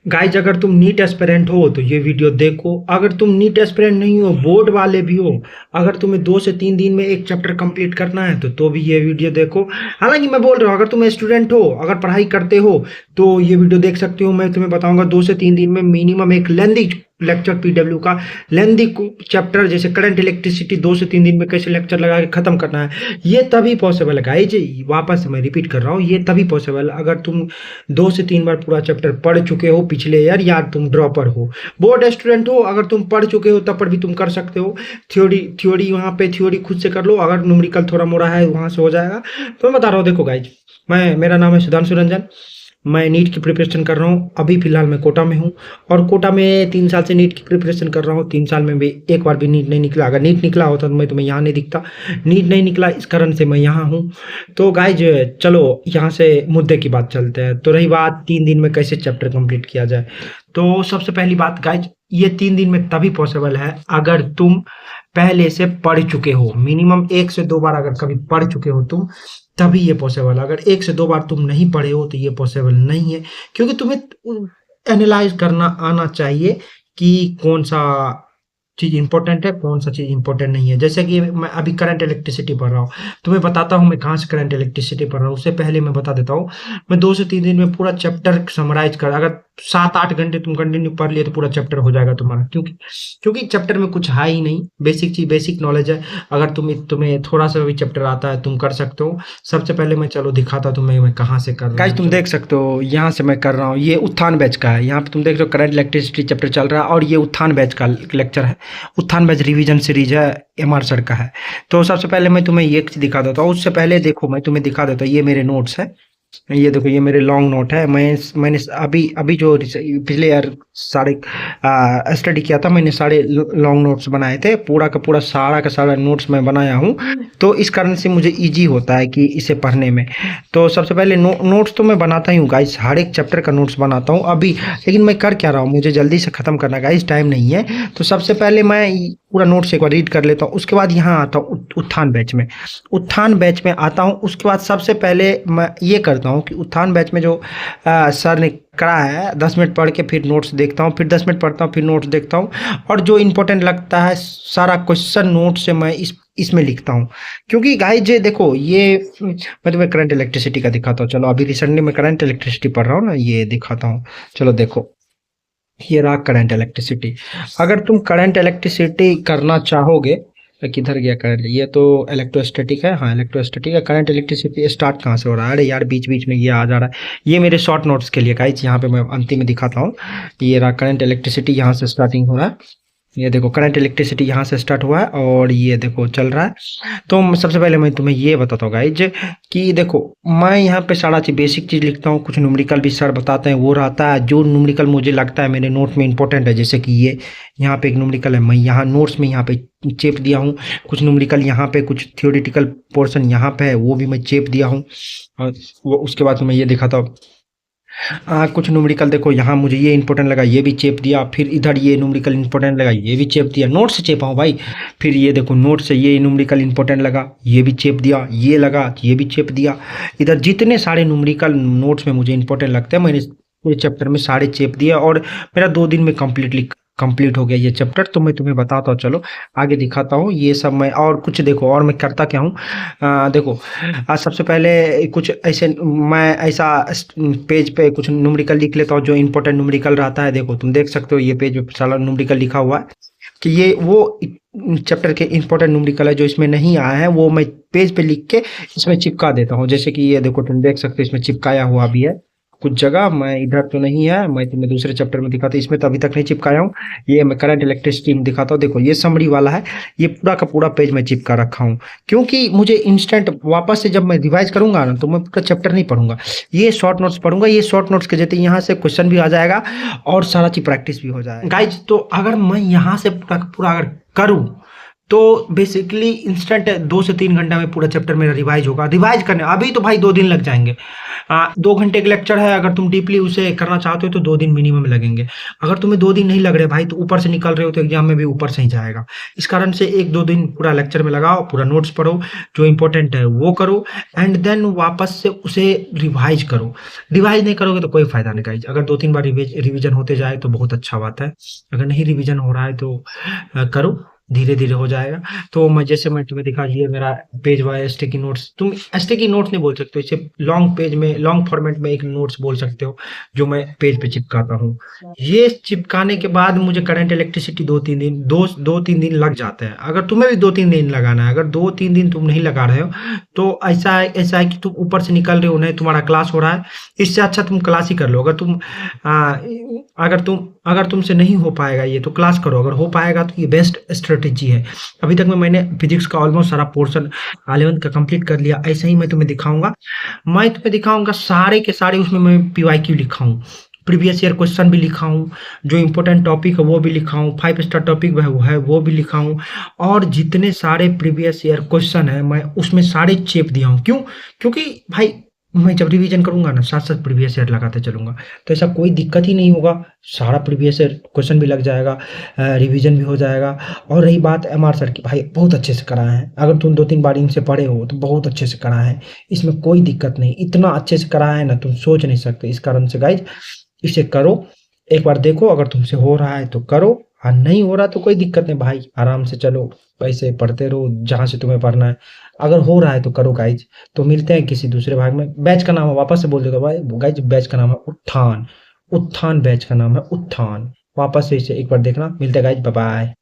Guys अगर तुम NEET aspirant हो तो ये वीडियो देखो। अगर तुम नीट एस्पिरेंट नहीं हो, बोर्ड वाले भी हो, अगर तुम्हें 2 से 3 दिन में एक चैप्टर कंप्लीट करना है तो भी ये वीडियो देखो। हालांकि मैं बोल रहा हूँ, अगर तुम स्टूडेंट हो, अगर पढ़ाई करते हो तो ये वीडियो देख सकते हो। मैं तुम्हें बताऊंगा 2 से 3 दिन में मिनिमम एक लेंदी लेक्चर पीडब्ल्यू का लेंदी चैप्टर जैसे करंट इलेक्ट्रिसिटी 2 से 3 दिन में कैसे लेक्चर लगा के खत्म करना है, ये तभी पॉसिबल है गाइज। वापस मैं रिपीट कर रहा हूँ, ये तभी पॉसिबल है अगर तुम 2 से 3 बार पूरा चैप्टर पढ़ चुके हो पिछले ईयर, या तुम ड्रॉपर हो। बोर्ड स्टूडेंट हो, अगर तुम पढ़ चुके हो तब पर भी तुम कर सकते हो। थ्योरी वहाँ पे थ्योरी खुद से कर लो, अगर न्यूमेरिकल थोड़ा मोड़ा है वहाँ से हो जाएगा। तो मैं बता रहा हूँ, देखो गाइज, मेरा नाम है सुधांशु रंजन। मैं नीट की प्रिपरेशन कर रहा हूँ। अभी फिलहाल मैं कोटा में हूँ, और कोटा में 3 साल से नीट की प्रिपरेशन कर रहा हूँ। 3 साल में भी एक बार भी नीट नहीं निकला। अगर नीट निकला होता तो मैं तुम्हें यहाँ नहीं दिखता। नीट नहीं निकला, इस कारण से मैं यहाँ हूँ। तो गाइज चलो यहाँ से मुद्दे की बात चलते हैं। तो रही बात 3 दिन में कैसे चैप्टर कंप्लीट किया जाए, तो सबसे पहली बात गाइज, ये 3 दिन में तभी पॉसिबल है अगर तुम पहले से पढ़ चुके हो। मिनिमम 1 से 2 बार अगर कभी पढ़ चुके हो तुम, तभी ये पॉसिबल है। अगर 1 से 2 बार तुम नहीं पढ़े हो तो ये पॉसिबल नहीं है, क्योंकि तुम्हें एनालाइज करना आना चाहिए कि कौन सा चीज़ इंपॉर्टेंट है, कौन सा चीज़ इंपॉर्टेंट नहीं है। जैसे कि मैं अभी करंट इलेक्ट्रिसिटी पढ़ रहा हूँ, तुम्हें बताता हूँ मैं कहाँ से करंट इलेक्ट्रिसिटी पढ़ रहा हूँ। उससे पहले मैं बता देता हूँ, मैं 2 से 3 दिन में पूरा चैप्टर समराइज कर, अगर 7-8 घंटे तुम कंटिन्यू पढ़ लिए तो पूरा चैप्टर हो जाएगा तुम्हारा। क्योंकि क्योंकि चैप्टर में कुछ है ही नहीं, बेसिक चीज बेसिक नॉलेज है। अगर तुम्हें थोड़ा सा भी चैप्टर आता है तुम कर सकते हो। सबसे पहले मैं चलो दिखाता तुम्हें मैं कहाँ से कर रहा हूँ। गाइस तुम देख सकते हो यहाँ से मैं कर रहा हूँ, ये उत्थान बैच का है। यहाँ पे तुम देख रहे हो करंट इलेक्ट्रिसिटी चैप्टर चल रहा है, और ये उत्थान बैच का लेक्चर है। उत्थान बैच रिवीजन सीरीज है, एमआर सर का है। तो सबसे पहले मैं तुम्हें ये दिखा देता हूँ। उससे पहले देखो मैं तुम्हें दिखा देता हूँ, ये मेरे नोट्स है। ये देखो, ये मेरे लॉन्ग नोट है। मैंने अभी अभी जो पिछले ईयर सारे स्टडी किया था, मैंने सारे लॉन्ग नोट्स बनाए थे। पूरा का सारा नोट्स मैं बनाया हूँ। तो इस कारण से मुझे इजी होता है कि इसे पढ़ने में। तो सबसे पहले नोट्स तो मैं बनाता ही हूँ गाइस, हर एक चैप्टर का नोट्स बनाता हूँ अभी। लेकिन मैं कर क्या रहा हूँ, मुझे जल्दी से ख़त्म करना गाइस, टाइम नहीं है। तो सबसे पहले मैं पूरा नोट्स एक बार रीड कर लेता हूँ। उसके बाद यहाँ आता हूँ उत्थान बैच में आता हूँ। उसके बाद सबसे पहले मैं ये करता हूँ कि उत्थान बैच में जो सर ने करा है, 10 मिनट पढ़ के फिर नोट्स देखता हूँ, फिर 10 मिनट पढ़ता हूँ, फिर नोट्स देखता हूँ। और जो इंपॉर्टेंट लगता है सारा क्वेश्चन नोट से मैं इसमें लिखता हूँ। क्योंकि गाइज देखो, ये मैं तुम्हें करंट इलेक्ट्रिसिटी का दिखाता हूँ। चलो अभी रिसेंटली मैं करंट इलेक्ट्रिसिटी पढ़ रहा हूँ ना, ये दिखाता हूँ। चलो देखो, ये रहा करंट इलेक्ट्रिसिटी। अगर तुम करंट इलेक्ट्रिसिटी करना चाहोगे, किधर गया करंट, ये तो इलेक्ट्रोस्टैटिक है। हाँ इलेक्ट्रोस्टैटिक है। करंट इलेक्ट्रिसिटी स्टार्ट कहाँ से हो रहा है? अरे यार बीच बीच में ये आ जा रहा है। ये मेरे शॉर्ट नोट्स के लिए गाइस, यहाँ पे मैं अंतिम में दिखाता हूँ। ये रहा करंट इलेक्ट्रिसिटी, यहाँ से स्टार्टिंग हो रहा है। ये देखो करंट इलेक्ट्रिसिटी यहाँ से स्टार्ट हुआ है, और ये देखो चल रहा है। तो सबसे पहले मैं तुम्हें ये बताता हूँ गाइज कि देखो, मैं यहाँ पे सारा चीज़ बेसिक चीज़ लिखता हूँ। कुछ न्यूमेरिकल भी सर बताते हैं, वो रहता है जो न्यूमेरिकल मुझे लगता है मेरे नोट में इंपॉर्टेंट है। जैसे कि ये यहाँ पे एक न्यूमेरिकल है, मैं यहाँ नोट्स में यहाँ पे चेप दिया हूँ। कुछ न्यूमेरिकल यहाँ पे, कुछ थियोरेटिकल पोर्शन यहाँ पे है, वो भी मैं चेप दिया हूँ। और वो उसके बाद मैं ये दिखाता हूँ। कुछ न्यूमेरिकल देखो, यहाँ मुझे ये इंपॉर्टेंट लगा, ये भी चेप दिया। फिर इधर ये न्यूमेरिकल इंपॉर्टेंट लगा, ये भी चेप दिया। नोट से चेपा हूँ भाई। फिर ये देखो, नोट से ये न्यूमेरिकल इंपॉर्टेंट लगा, ये भी चेप दिया। ये लगा, ये भी चेप दिया। इधर जितने सारे न्यूमेरिकल नोट्स में मुझे इंपॉर्टेंट लगते हैं, मैंने पूरे चैप्टर में सारे चेप दिया, और मेरा 2 दिन में कंप्लीट हो गया ये चैप्टर। तो मैं तुम्हें बताता हूँ, चलो आगे दिखाता हूँ। ये सब मैं और कुछ देखो, और मैं करता क्या हूँ, देखो सबसे पहले कुछ ऐसे मैं ऐसा पेज पे कुछ न्यूमेरिकल लिख लेता हूँ जो इंपॉर्टेंट न्यूमेरिकल रहता है। देखो तुम देख सकते हो, ये पेज पे सारा न्यूमेरिकल लिखा हुआ है कि ये वो चैप्टर के इंपॉर्टेंट न्यूमेरिकल है। जो इसमें नहीं आया है वो मैं पेज पे लिख के इसमें चिपका देता हूँ। जैसे कि ये देखो, तुम देख सकते हो इसमें चिपकाया हुआ भी है कुछ जगह। मैं इधर तो नहीं है, मैं तुम्हें दूसरे चैप्टर में दिखाता हूँ। इसमें तो अभी तक नहीं चिपकाया हूँ। ये मैं करंट इलेक्ट्रिसिटी में दिखाता हूँ। देखो ये समरी वाला है, ये पूरा का पूरा पेज मैं चिपका रखा हूँ। क्योंकि मुझे इंस्टेंट वापस से जब मैं रिवाइज करूंगा ना, तो मैं पूरा चैप्टर नहीं पढ़ूंगा, ये शॉर्ट नोट्स पढ़ूंगा। ये शॉर्ट नोट्स के जरिए यहाँ से क्वेश्चन भी आ जाएगा और सारा चीज प्रैक्टिस भी हो जाएगा गाइज। तो अगर मैं यहाँ से पूरा अगर करूँ तो बेसिकली इंस्टेंट 2 से 3 घंटा में पूरा चैप्टर मेरा रिवाइज होगा। रिवाइज करने अभी तो भाई 2 दिन लग जाएँगे। 2 घंटे का लेक्चर है, अगर तुम डीपली उसे करना चाहते हो तो 2 दिन मिनिमम लगेंगे। अगर तुम्हें 2 दिन नहीं लग रहे भाई, तो ऊपर से निकल रहे हो तो एग्ज़ाम में भी ऊपर से ही जाएगा। इस कारण से 1-2 दिन पूरा लेक्चर में लगाओ, पूरा नोट्स पढ़ो, जो इम्पोर्टेंट है वो करो एंड देन वापस से उसे रिवाइज करो। रिवाइज नहीं करोगे तो कोई फ़ायदा नहीं गाइज़। अगर 2-3 बार रिवीजन होते जाए तो बहुत अच्छा बात है। अगर नहीं रिवीजन हो रहा है तो करो, धीरे-धीरे हो जाएगा। तो मैं तुम्हें दिखा, ये मेरा पेज वाइज़ स्टिकी नोट्स, तुम स्टिकी नोट्स नहीं बोल सकते हो, इसे लॉन्ग पेज में, लॉन्ग फॉर्मेट में एक नोट्स बोल सकते हो, जो मैं पेज पे चिपकाता हूँ। ये चिपकाने के बाद मुझे करंट इलेक्ट्रिसिटी 2-3 दिन लग जाते हैं। अगर तुम्हें भी 2-3 दिन लगाना है, अगर 2-3 दिन तुम नहीं लगा रहे हो, तो ऐसा है कि तुम ऊपर से निकल रहे हो, नहीं तुम्हारा क्लास हो रहा है, इससे अच्छा तुम क्लास ही कर लो। अगर तुमसे नहीं हो पाएगा ये, तो क्लास करो, अगर हो पाएगा तो ये बेस्ट स्ट्रेटेजी है। अभी तक मैंने फिजिक्स का ऑलमोस्ट सारा पोर्शन 11th का कंप्लीट कर लिया। ऐसे ही मैं तुम्हें दिखाऊंगा सारे के सारे, उसमें मैं पीवाईक्यू लिखा हूँ, प्रीवियस ईयर क्वेश्चन भी लिखा हूँ, जो इंपॉर्टेंट टॉपिक है वो भी लिखा हूँ, 5 स्टार टॉपिक है वो भी लिखा हूँ, और जितने सारे प्रीवियस ईयर क्वेश्चन है मैं उसमें सारे चेप दिया हूँ। क्यों? क्योंकि भाई मैं जब रिवीजन करूंगा ना, साथ साथ प्रीवियस ईयर लगाते चलूंगा, तो ऐसा कोई दिक्कत ही नहीं होगा। सारा प्रीवियस ईयर क्वेश्चन भी लग जाएगा, रिवीजन भी हो जाएगा। और रही बात एमआर सर की, भाई बहुत अच्छे से कराए हैं। अगर तुम 2-3 बार इनसे पढ़े हो तो बहुत अच्छे से कराए हैं, इसमें कोई दिक्कत नहीं। इतना अच्छे से कराया है ना, तुम सोच नहीं सकते। इस कारण से गाइज इसे करो, एक बार देखो, अगर तुमसे हो रहा है तो करो, और नहीं हो रहा तो कोई दिक्कत नहीं भाई, आराम से चलो, वैसे पढ़ते रहो जहाँ से तुम्हें पढ़ना है। अगर हो रहा है तो करो गाइज। तो मिलते हैं किसी दूसरे भाग में। बैच का नाम है, वापस से बोल देता भाई गाइज, बैच का नाम है उत्थान। उत्थान बैच का नाम है, उत्थान। वापस से इसे एक बार देखना। मिलते हैं गाइज, बाय बाय।